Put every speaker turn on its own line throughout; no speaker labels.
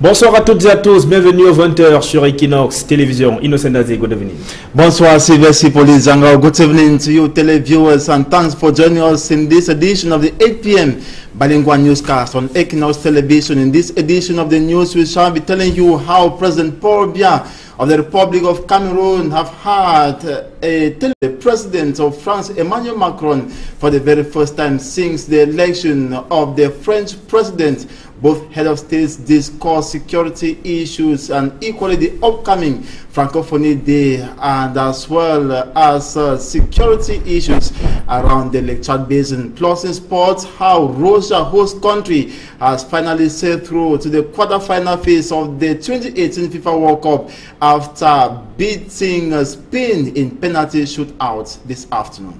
Bonsoir à toutes et à tous, bienvenue au 20h sur Equinoxe Télévision. Innocent Daze, good evening.
Bonsoir, Sylvester Polizanga. Good evening to you, televiewers, and thanks for joining us in this edition of the 8 p.m. Bilingual newscast on Equinoxe Television. In this edition of the news, we shall be telling you how President Paul Biya of the Republic of Cameroon have had the President of France, Emmanuel Macron, for the very first time since the election of the French President. Both head of states discuss security issues and equally the upcoming Francophonie Day, and as well as security issues around the Lake Chad Basin. Plus in sports, how Russia, host country, has finally sailed through to the quarterfinal phase of the 2018 FIFA World Cup after beating Spain in penalty shootout this afternoon.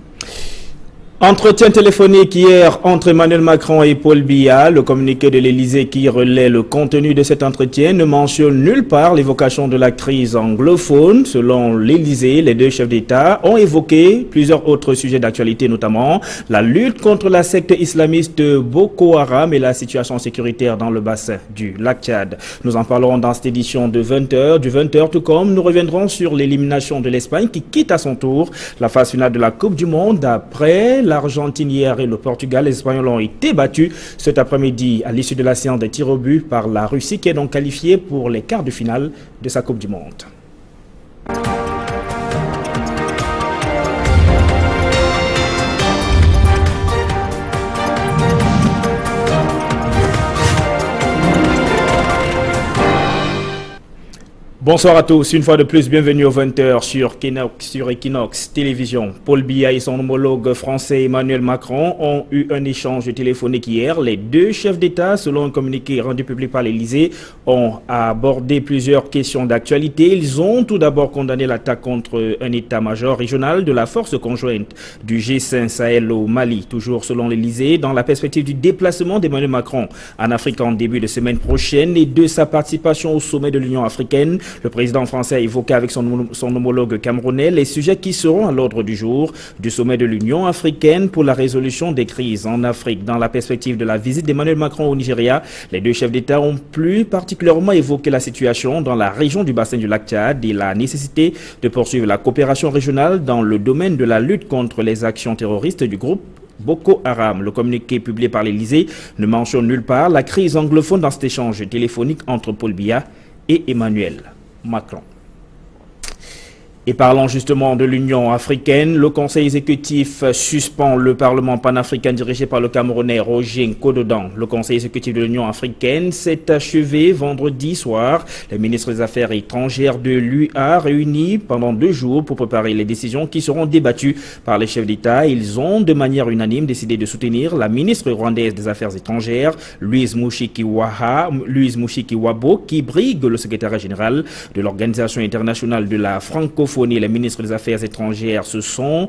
Entretien téléphonique hier entre Emmanuel Macron et Paul Biya. Le communiqué de l'Élysée qui relaie le contenu de cet entretien ne mentionne nulle part l'évocation de la crise anglophone. Selon l'Élysée, les deux chefs d'État ont évoqué plusieurs autres sujets d'actualité, notamment la lutte contre la secte islamiste Boko Haram et la situation sécuritaire dans le bassin du lac Tchad. Nous en parlerons dans cette édition de 20h. Du 20h, tout comme nous reviendrons sur l'élimination de l'Espagne qui quitte à son tour la phase finale de la Coupe du Monde après l'Argentine hier et le Portugal. Les Espagnols ont été battus cet après-midi à l'issue de la séance des tirs au but par la Russie qui est donc qualifiée pour les quarts de finale de sa Coupe du Monde. Bonsoir à tous, une fois de plus, bienvenue au 20h sur Equinoxe Télévision. Paul Biya et son homologue français Emmanuel Macron ont eu un échange téléphonique hier. Les deux chefs d'État, selon un communiqué rendu public par l'Élysée, ont abordé plusieurs questions d'actualité. Ils ont tout d'abord condamné l'attaque contre un état-major régional de la force conjointe du G5 Sahel au Mali, toujours selon l'Élysée, dans la perspective du déplacement d'Emmanuel Macron en Afrique en début de semaine prochaine et de sa participation au sommet de l'Union africaine. Le président français a évoqué avec son homologue camerounais les sujets qui seront à l'ordre du jour du sommet de l'Union africaine pour la résolution des crises en Afrique. Dans la perspective de la visite d'Emmanuel Macron au Nigeria, les deux chefs d'État ont plus particulièrement évoqué la situation dans la région du bassin du lac Tchad et la nécessité de poursuivre la coopération régionale dans le domaine de la lutte contre les actions terroristes du groupe Boko Haram. Le communiqué publié par l'Élysée ne mentionne nulle part la crise anglophone dans cet échange téléphonique entre Paul Biya et Emmanuel Macron. Et parlant justement de l'Union africaine, le Conseil exécutif suspend le Parlement panafricain dirigé par le Camerounais Roger Nkododan. Le Conseil exécutif de l'Union africaine s'est achevé vendredi soir. Les ministres des Affaires étrangères de l'UA réunis pendant 2 jours pour préparer les décisions qui seront débattues par les chefs d'État. Ils ont de manière unanime décidé de soutenir la ministre rwandaise des Affaires étrangères, Louise Mushikiwabo, qui brigue le secrétariat général de l'Organisation internationale de la francophonie. Les ministres des Affaires étrangères se sont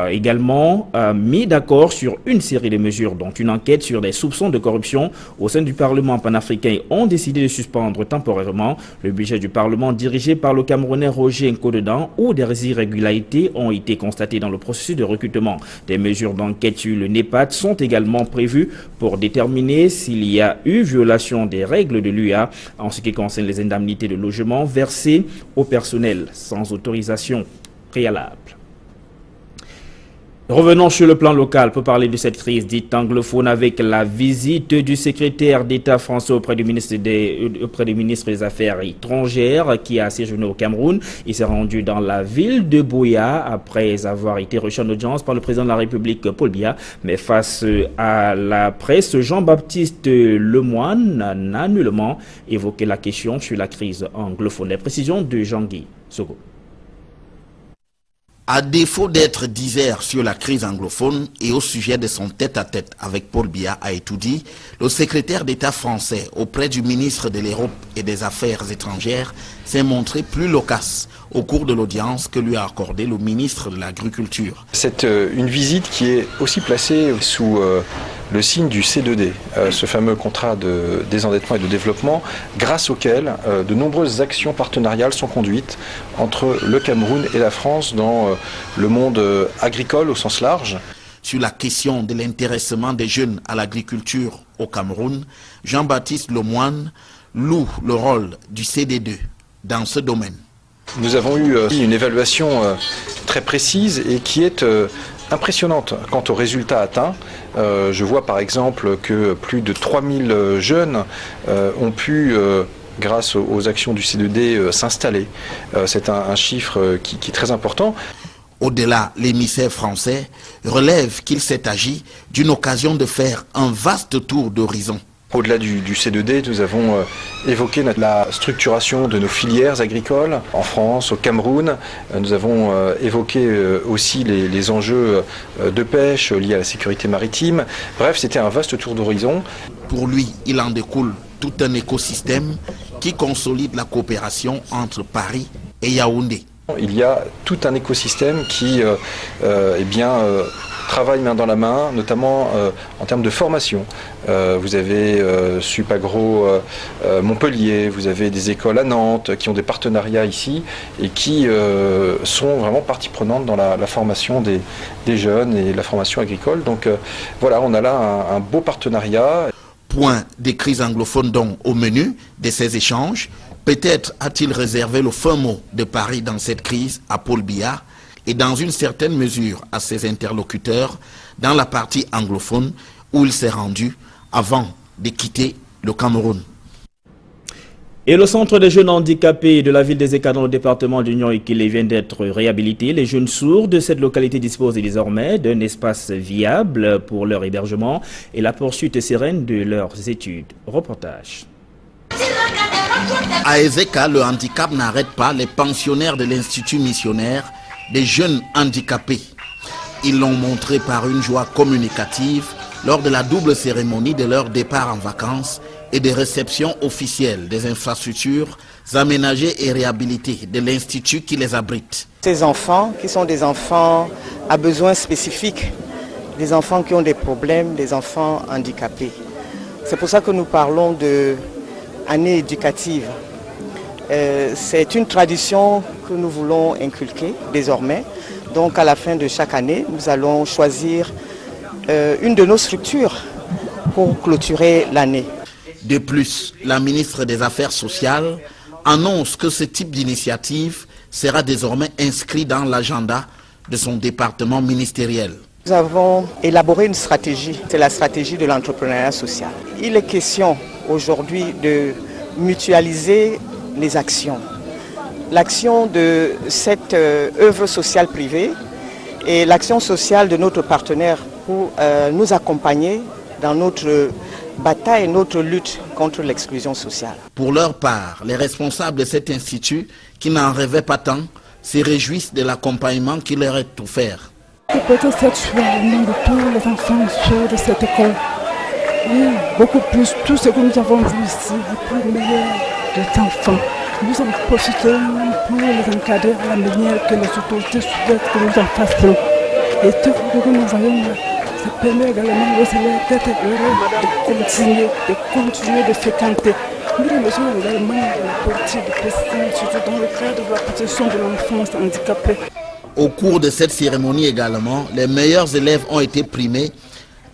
également mis d'accord sur une série de mesures, dont une enquête sur des soupçons de corruption au sein du Parlement panafricain, et ont décidé de suspendre temporairement le budget du Parlement dirigé par le Camerounais Roger Nkododan, où des irrégularités ont été constatées dans le processus de recrutement. Des mesures d'enquête sur le NEPAD sont également prévues pour déterminer s'il y a eu violation des règles de l'UA en ce qui concerne les indemnités de logement versées au personnel sans autorisation préalable. Revenons sur le plan local pour parler de cette crise dite anglophone avec la visite du secrétaire d'État français auprès du ministre des Affaires étrangères qui a séjourné au Cameroun. Il s'est rendu dans la ville de Buea après avoir été reçu en audience par le président de la République Paul Biya. Mais face à la presse, Jean-Baptiste Lemoyne n'a nullement évoqué la question sur la crise anglophone. Les précisions de Jean-Guy Sogo.
À défaut d'être divers sur la crise anglophone et au sujet de son tête-à-tête avec Paul Biya a tout dit, le secrétaire d'État français auprès du ministre de l'Europe et des Affaires étrangères s'est montré plus loquace au cours de l'audience que lui a accordé le ministre de l'Agriculture.
C'est une visite qui est aussi placée sous le signe du C2D, ce fameux contrat de désendettement et de développement, grâce auquel de nombreuses actions partenariales sont conduites entre le Cameroun et la France dans le monde agricole au sens large.
Sur la question de l'intéressement des jeunes à l'agriculture au Cameroun, Jean-Baptiste Lemoyne, loue le rôle du CD2 dans ce domaine.
Nous avons eu une évaluation très précise et qui est impressionnante quant aux résultats atteints. Je vois par exemple que plus de 3000 jeunes ont pu, grâce aux actions du C2D, s'installer. C'est un chiffre qui est très important.
Au-delà, l'émissaire français relève qu'il s'est agi d'une occasion de faire un vaste tour d'horizon.
Au-delà du C2D, nous avons évoqué la structuration de nos filières agricoles en France, au Cameroun. Nous avons évoqué aussi les enjeux de pêche liés à la sécurité maritime. Bref, c'était un vaste tour d'horizon.
Pour lui, il en découle tout un écosystème qui consolide la coopération entre Paris et Yaoundé.
Il y a tout un écosystème qui travaille main dans la main, notamment en termes de formation. Vous avez Supagro Montpellier, vous avez des écoles à Nantes qui ont des partenariats ici et qui sont vraiment partie prenante dans la formation des jeunes et la formation agricole. Donc voilà, on a là un beau partenariat.
Point des crises anglophones donc au menu de ces échanges. Peut-être a-t-il réservé le fin mot de Paris dans cette crise à Paul Biya et dans une certaine mesure à ses interlocuteurs dans la partie anglophone où il s'est rendu avant de quitter le Cameroun.
Et le centre des jeunes handicapés de la ville des Eka dans le département d'Union Ikile vient d'être réhabilité. Les jeunes sourds de cette localité disposent désormais d'un espace viable pour leur hébergement et la poursuite sereine de leurs études. Reportage.
À Ezeka, le handicap n'arrête pas les pensionnaires de l'Institut missionnaire des jeunes handicapés. Ils l'ont montré par une joie communicative lors de la double cérémonie de leur départ en vacances et des réceptions officielles des infrastructures aménagées et réhabilitées de l'Institut qui les abrite.
Ces enfants qui sont des enfants à besoins spécifiques, des enfants qui ont des problèmes, des enfants handicapés. C'est pour ça que nous parlons de année éducative. C'est une tradition que nous voulons inculquer désormais. Donc à la fin de chaque année, nous allons choisir une de nos structures pour clôturer l'année.
De plus, la ministre des Affaires sociales annonce que ce type d'initiative sera désormais inscrit dans l'agenda de son département ministériel.
Nous avons élaboré une stratégie, c'est la stratégie de l'entrepreneuriat social. Il est question aujourd'hui de mutualiser les actions. L'action de cette œuvre sociale privée et l'action sociale de notre partenaire pour nous accompagner dans notre bataille et notre lutte contre l'exclusion sociale.
Pour leur part, les responsables de cet institut, qui n'en rêvaient pas tant, se réjouissent de l'accompagnement qui leur est offert.
Peut-être sexuellement de tous les enfants de cette école. Oui, beaucoup plus. Tout ce que nous avons vu ici, pour le meilleur des enfants. Nous avons profité pour les encadrer à la manière que les autorités souhaitent que nous en fassions. Et tout ce que nous voyons, ça permet également aux élèves d'être heureux, de continuer de fréquenter. Nous remercions également la politique du président, surtout dans le cadre de la protection de l'enfance handicapée.
Au cours de cette cérémonie également, les meilleurs élèves ont été primés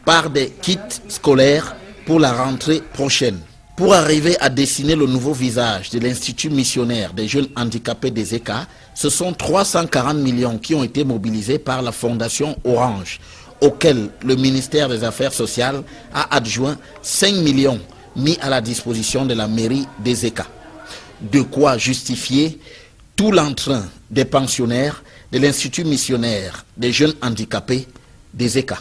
par des kits scolaires pour la rentrée prochaine. Pour arriver à dessiner le nouveau visage de l'Institut missionnaire des jeunes handicapés des ECA, ce sont 340 millions qui ont été mobilisés par la Fondation Orange, auquel le ministère des Affaires sociales a adjoint 5 millions mis à la disposition de la mairie des ECA. De quoi justifier tout l'entrain des pensionnaires de l'Institut missionnaire des jeunes handicapés des ECA.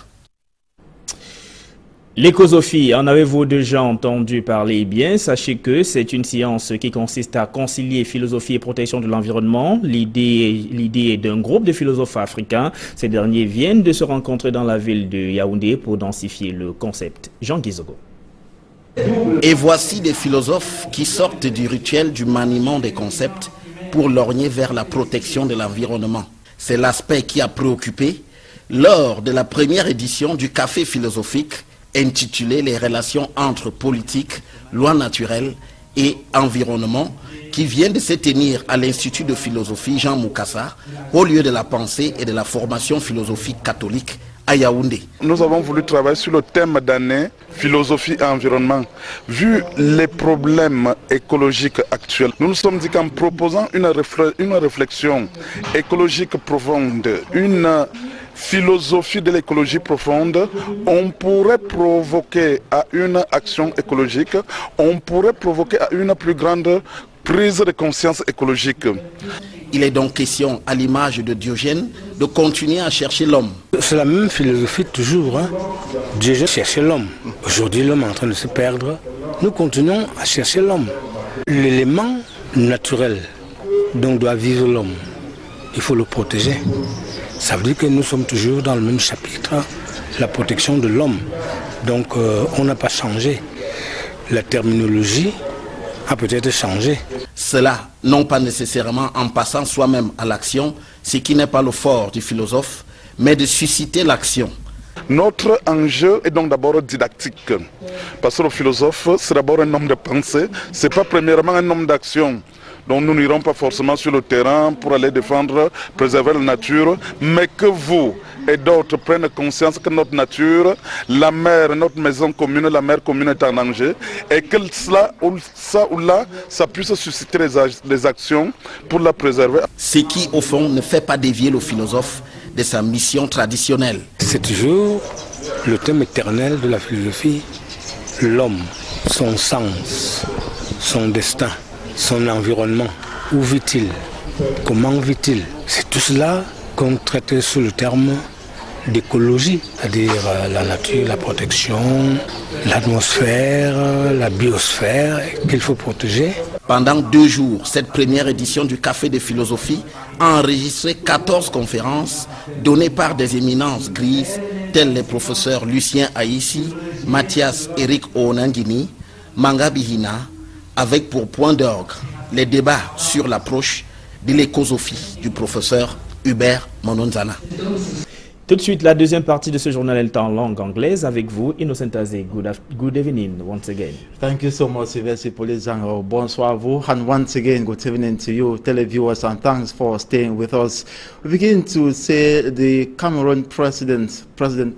L'écosophie, en avez-vous déjà entendu parler? Bien, sachez que c'est une science qui consiste à concilier philosophie et protection de l'environnement. L'idée est d'un groupe de philosophes africains. Ces derniers viennent de se rencontrer dans la ville de Yaoundé pour densifier le concept. Jean Guizogo.
Et voici des philosophes qui sortent du rituel du maniement des concepts pour lorgner vers la protection de l'environnement. C'est l'aspect qui a préoccupé lors de la première édition du Café philosophique intitulé « Les relations entre politique, loi naturelle et environnement » qui vient de se tenir à l'Institut de philosophie Jean Moukassa, au lieu de la pensée et de la formation philosophique catholique à Yaoundé.
Nous avons voulu travailler sur le thème d'année philosophie et environnement. Vu les problèmes écologiques actuels, nous nous sommes dit qu'en proposant une réflexion écologique profonde, une philosophie de l'écologie profonde, on pourrait provoquer à une action écologique, on pourrait provoquer à une plus grande prise de conscience écologique.
Il est donc question, à l'image de Diogène, de continuer à chercher l'homme.
C'est la même philosophie toujours. Diogène cherchait l'homme. Aujourd'hui, l'homme est en train de se perdre. Nous continuons à chercher l'homme. L'élément naturel dont doit vivre l'homme, il faut le protéger. Ça veut dire que nous sommes toujours dans le même chapitre, la protection de l'homme. Donc on n'a pas changé. La terminologie a peut-être changé.
Cela, non pas nécessairement en passant soi-même à l'action, ce qui n'est pas le fort du philosophe, mais de susciter l'action.
Notre enjeu est donc d'abord didactique. Parce que le philosophe, c'est d'abord un homme de pensée, ce n'est pas premièrement un homme d'action. Donc nous n'irons pas forcément sur le terrain pour aller défendre, préserver la nature, mais que vous et d'autres prennent conscience que notre nature, la mer, notre maison commune, la mer commune est en danger, et que cela ou là, ça puisse susciter des actions pour la préserver.
Ce qui, au fond, ne fait pas dévier le philosophe de sa mission traditionnelle.
C'est toujours le thème éternel de la philosophie, l'homme, son sens, son destin, son environnement. Où vit-il? Comment vit-il? C'est tout cela qu'on traite sous le terme d'écologie, c'est-à-dire la nature, la protection, l'atmosphère, la biosphère qu'il faut protéger.
Pendant 2 jours, cette première édition du Café de philosophie a enregistré 14 conférences données par des éminences grises tels les professeurs Lucien Aïssi, Mathias Eric Onangini, Manga Bihina, avec pour point d'orgue les débats sur l'approche de l'écosophie du professeur Hubert Mononzana.
Tout de suite, la deuxième partie de ce journal est en langue anglaise avec vous, Innocent Azé. Good evening once again.
Thank you so much, Sylvester Polizango. Bonsoir à vous, and once again, good evening to you, televiewers, and thanks for staying with us. We begin to say the Cameroon President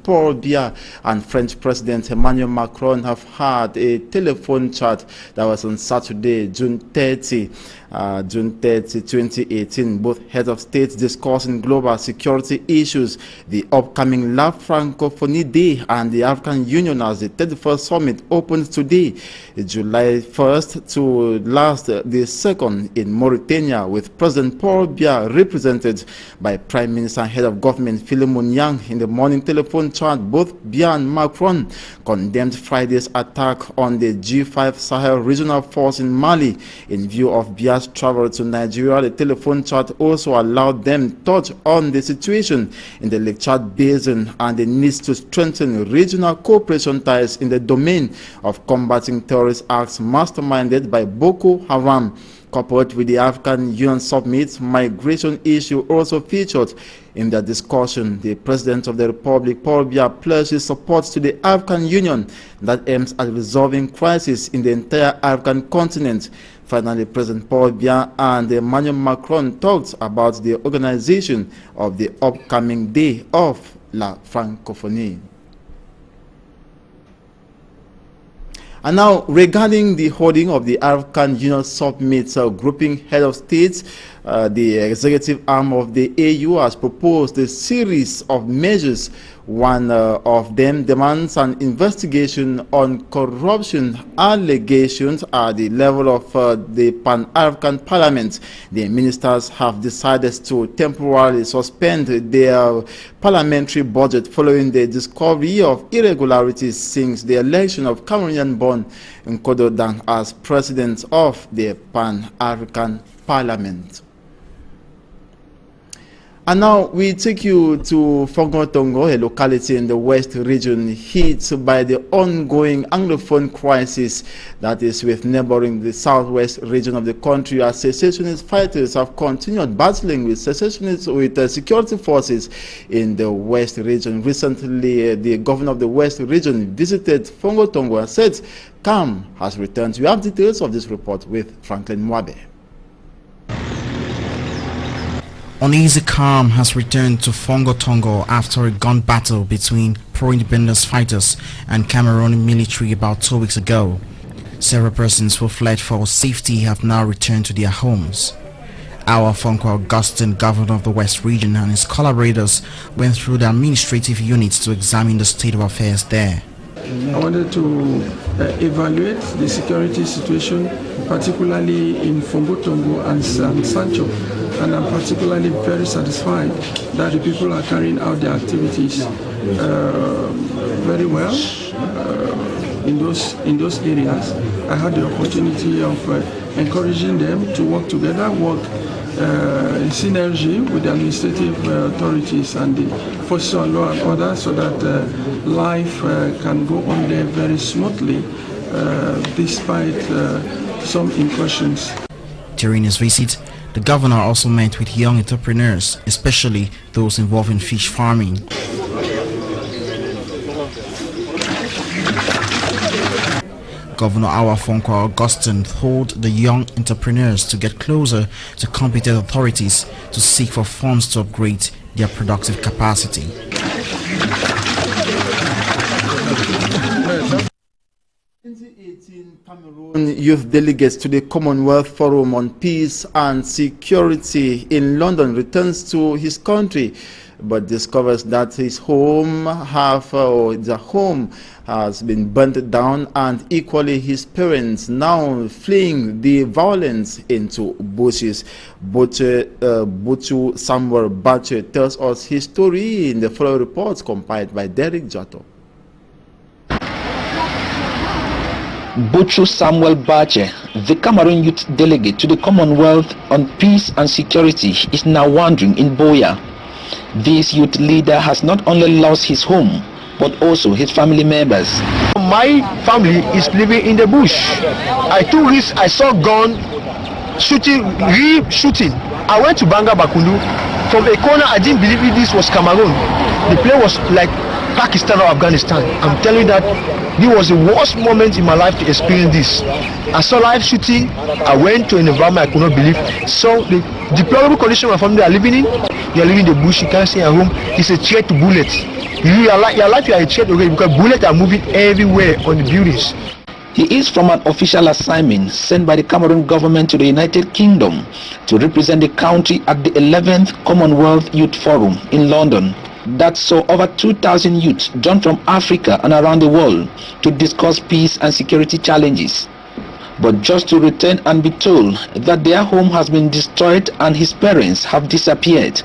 Paul Biya, and French President Emmanuel Macron have had a telephone chat that was on Saturday, June 30, 2018. Both heads of state discussing global security issues, the upcoming La Francophonie Day, and the African Union as the 31st summit opens today, July 1st to last the 2nd in Mauritania, with President Paul Biya represented by Prime Minister and Head of Government Philemon Yang. In the morning telephone chat, both Biya and Macron condemned Friday's attack on the G5 Sahel regional force in Mali. In view of Biya's travel to Nigeria, the telephone chat also allowed them to touch on the situation in the Lake Chad Basin and the need to strengthen regional cooperation ties in the domain of combating terrorist acts masterminded by Boko Haram. Coupled with the African Union Summit, migration issue also featured in the discussion. The President of the Republic, Paul Biya, pledged his support to the African Union that aims at resolving crisis in the entire African continent. Finally, President Paul Biya and Emmanuel Macron talked about the organization of the upcoming Day of La Francophonie. And now, regarding the holding of the African Union Summit, grouping head of states, the executive arm of the AU has proposed a series of measures. One of them demands an investigation on corruption allegations at the level of the Pan-African Parliament. The ministers have decided to temporarily suspend their parliamentary budget following the discovery of irregularities since the election of Cameroonian-born Nkodo Dang as president of the Pan-African Parliament. And now we take you to Fongotongo, a locality in the West region hit by the ongoing Anglophone crisis that is with neighboring the southwest region of the country, as secessionist fighters have continued battling with security forces in the West region. Recently, the governor of the West region visited Fongotongo and said calm has returned. We have details of this report with Franklin Mwabe.
Uneasy calm has returned to Fongo Tongo after a gun battle between pro-independence fighters and Cameroon military about 2 weeks ago. Several persons who fled for safety have now returned to their homes. Our Fonko Augustine, governor of the West region, and his collaborators went through the administrative units to examine the state of affairs there.
I wanted to evaluate the security situation, particularly in Fongo Tongo and Sancho, and I'm particularly very satisfied that the people are carrying out their activities very well in those areas. I had the opportunity of encouraging them to work together, work in synergy with the administrative authorities and the forces of law and order, so that life can go on there very smoothly despite some incursions.
During his visit, the governor also met with young entrepreneurs, especially those involved in fish farming. Governor Awa Fonko Augustine told the young entrepreneurs to get closer to competent authorities to seek for funds to upgrade their productive capacity.
Cameroon youth delegates to the Commonwealth Forum on Peace and Security in London returns to his country, but discovers that his home has been burnt down, and equally his parents now fleeing the violence into bushes. Buchu Samuel Bache tells us his story in the following reports compiled by Derek Jato.
Buchu Samuel Bache, the Cameroon youth delegate to the Commonwealth on Peace and Security, is now wandering in Boya. This youth leader has not only lost his home, but also his family members.
My family is living in the bush. I took risks, I saw gun shooting, re-shooting. I went to Banga Bakundu. From a corner, I didn't believe this was Cameroon. The place was like Pakistan or Afghanistan. I'm telling you that this was the worst moment in my life to experience this. I saw live shooting. I went to an environment I could not believe. So the deplorable condition my family are living in, you are living in the bush, you can't stay at home. It's a threat to bullets. Your life you are a threat already, because bullets are moving everywhere on the buildings.
He is from an official assignment sent by the Cameroon government to the United Kingdom to represent the country at the 11th Commonwealth Youth Forum in London, that saw over 2,000 youths drawn from Africa and around the world to discuss peace and security challenges. But just to return and be told that their home has been destroyed and his parents have disappeared.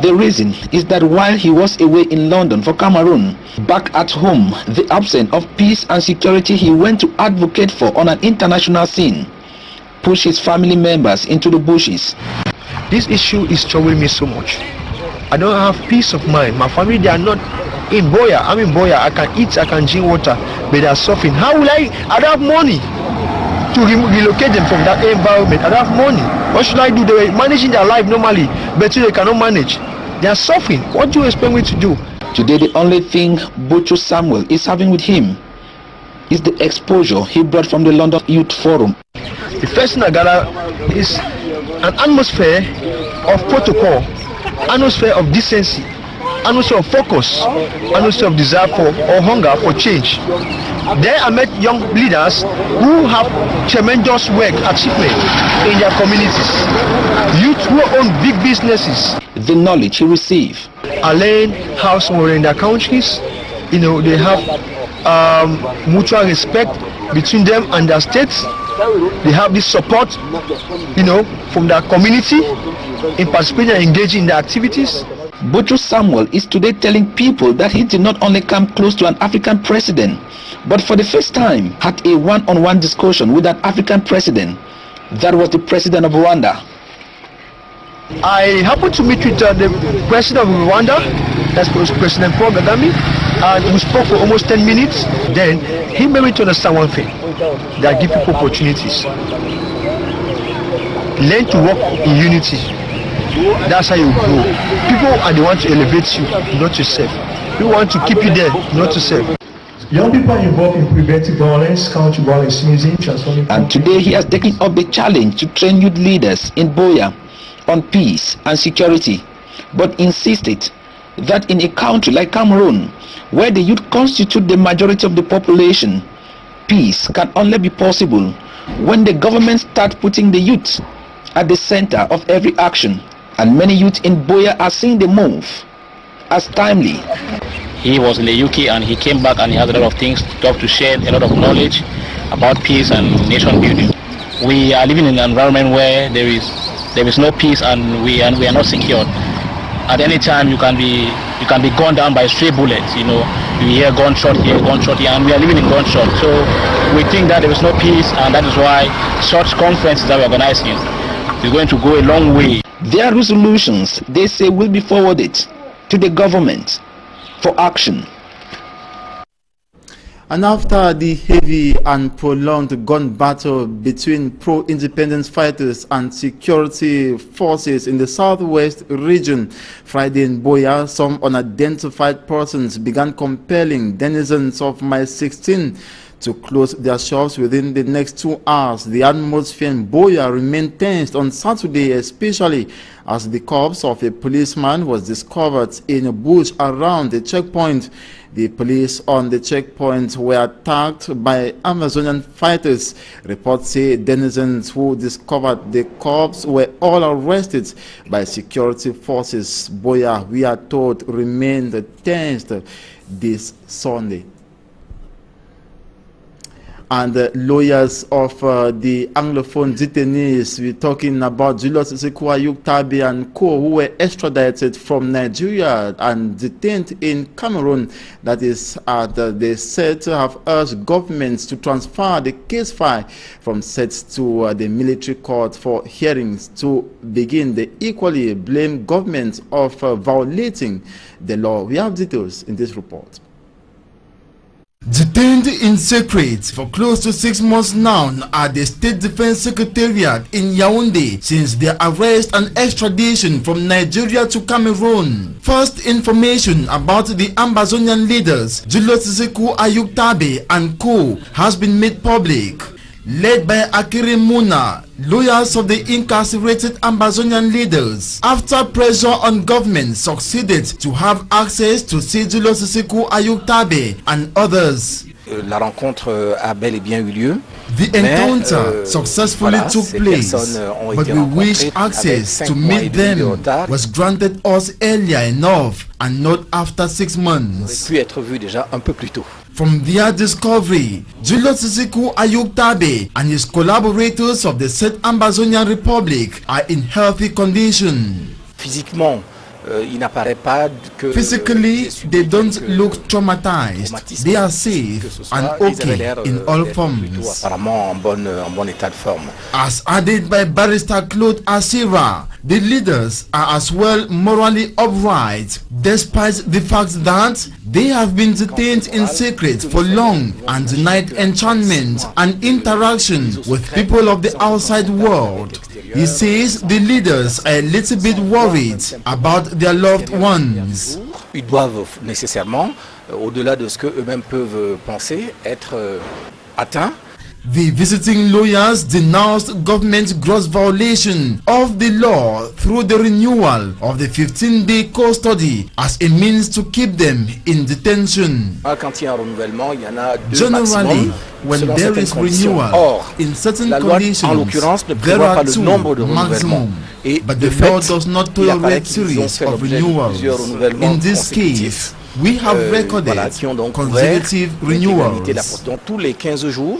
The reason is that while he was away in London for Cameroon, back at home, the absence of peace and security he went to advocate for on an international scene pushed his family members into the bushes.
This issue is troubling me so much. I don't have peace of mind. My family, they are not in Boya. I'm in Boya. I can eat, I can drink water, but they are suffering. How will I don't have money to relocate them from that environment. I don't have money. What should I do? They were managing their life normally, but they cannot manage. They are suffering. What do you expect me to do?
Today, the only thing Buchu Samuel is having with him is the exposure he brought from the London Youth Forum.
The first thing I gather is an atmosphere of protocol, atmosphere of decency, atmosphere of focus, atmosphere of desire for or hunger for change. There I met young leaders who have tremendous work achievement in their communities. Youth who own big businesses.
The knowledge he received.
I learned how some in their countries, they have mutual respect between them and their states. They have this support, from their community in participating and engaging in their activities.
Buchu Samuel is today telling people that he did not only come close to an African president, but for the first time had a one-on-one discussion with an African president. That was the president of Rwanda.
I happened to meet with the president of Rwanda, that's President Paul Kagame, and we spoke for almost 10 minutes. Then he made me to understand one thing, that give people opportunities. Learn to work in unity. That's how you grow. People are the ones to elevate you, not yourself. People want to keep you there, not yourself.
Young people are involved in preventing violence, counter violence, transforming.
And today he has taken up the challenge to train youth leaders in Boya on peace and security, but insisted that in a country like Cameroon, where the youth constitute the majority of the population, peace can only be possible when the government start putting the youth at the center of every action. And many youth in Buea are seeing the move as timely.
He was in the UK and he came back and he has a lot of things to talk, to share a lot of knowledge about peace and nation building. We are living in an environment where there is no peace and we are not secured. At any time you can be gunned down by stray bullets. You hear gunshot here, and we are living in gunshot. So we think that there is no peace, and that is why such conferences that we are organizing is going to go a long way.
Their resolutions, they say, will be forwarded to the government for action.
And after the heavy and prolonged gun battle between pro-independence fighters and security forces in the southwest region Friday in Buea, some unidentified persons began compelling denizens of Mile 16 to close their shops within the next 2 hours. The atmosphere in Buea remained tense on Saturday, especially as the corpse of a policeman was discovered in a bush around the checkpoint. The police on the checkpoint were attacked by Amazonian fighters. Reports say denizens who discovered the corpse were all arrested by security forces. Buea, we are told, remained tense this Sunday. And lawyers of the Anglophone detainees, we're talking about Julius Ayuk-Tabe and co, who were extradited from Nigeria and detained in Cameroon. That is, they said to have urged governments to transfer the case file from SET to the military court for hearings to begin. They equally blame government of violating the law. We have details in this report. Detained in secret for close to 6 months now at the State Defense Secretariat in Yaoundé since their arrest and extradition from Nigeria to Cameroon. First information about the Amazonian leaders Julius Ayuk-Tabe and co has been made public. Led by Akere Muna, lawyers of the incarcerated Amazonian leaders, after pressure on government, succeeded to have access to see Julius Ayuk-Tabe and others.
La rencontre a bel et bien eu lieu.
The encounter successfully took place, but we wish access to meet them was granted us earlier enough and not after 6 months.
Pu être vu déjà un peu plus tôt.
From their discovery, Julius Ayuk-Tabe and his collaborators of the said Amazonian Republic are in healthy condition.
Physiquement, il n'apparaît pas que
physically, they don't look traumatized. They are safe and okay in all forms.
Apparemment en bon état de forme.
As added by Barrister Claude Asira, the leaders are as well morally upright, despite the fact that they have been detained in secret for long and denied enchantment and interaction with people of the outside world. He says the leaders are a little bit worried about their loved ones.
Ils doivent nécessairement, au-delà de ce que eux-mêmes peuvent penser, être atteints.
The visiting lawyers denounced government's gross violation of the law through the renewal of the 15-day custody as a means to keep them in detention. Generally, when there is renewal, in certain conditions, there are 2 maximum. But the law does not tolerate series of renewals. In this case, we have recorded consecutive renewals.
Tous les 15 jours,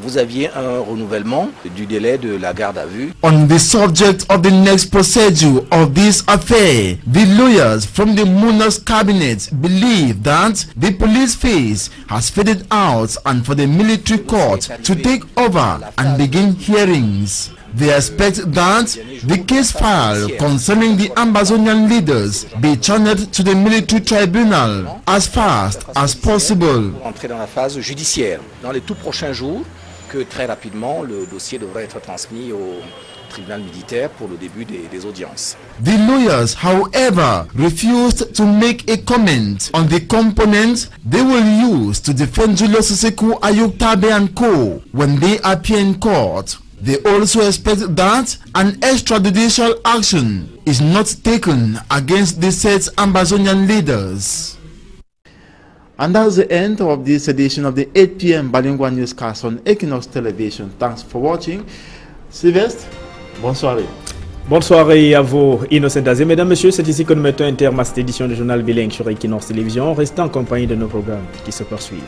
vous aviez un renouvellement du délai de la garde à vue.
On the subject of the next procedure of this affair, the lawyers from the Muna's cabinet believe that the police phase has faded out and for the military court to take over and begin hearings. They expect that the case file concerning the Amazonian leaders be channeled to the military tribunal as fast as possible.
Entrer dans la phase judiciaire dans les tout prochains jours, que très rapidement le dossier devrait être transmis au tribunal militaire pour le début des audiences.
The lawyers, however, refused to make a comment on the components they will use to defend Julius Ayuk-Tabe and co when they appear in court. They also expect that an extrajudicial action is not taken against the said Ambazonian leaders. And that's the end of this edition of the 8 p.m. bilingual newscast on Equinox Television. Thanks for watching. Sylvestre, bonne soirée.
Bonne soirée à vous, Innocent Azé. Mesdames, Messieurs, c'est ici que nous mettons un terme à cette édition du journal bilingue sur Equinox Télévision. Restez en compagnie de nos programmes qui se poursuivent.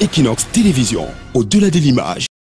Equinox Télévision, au-delà de l'image.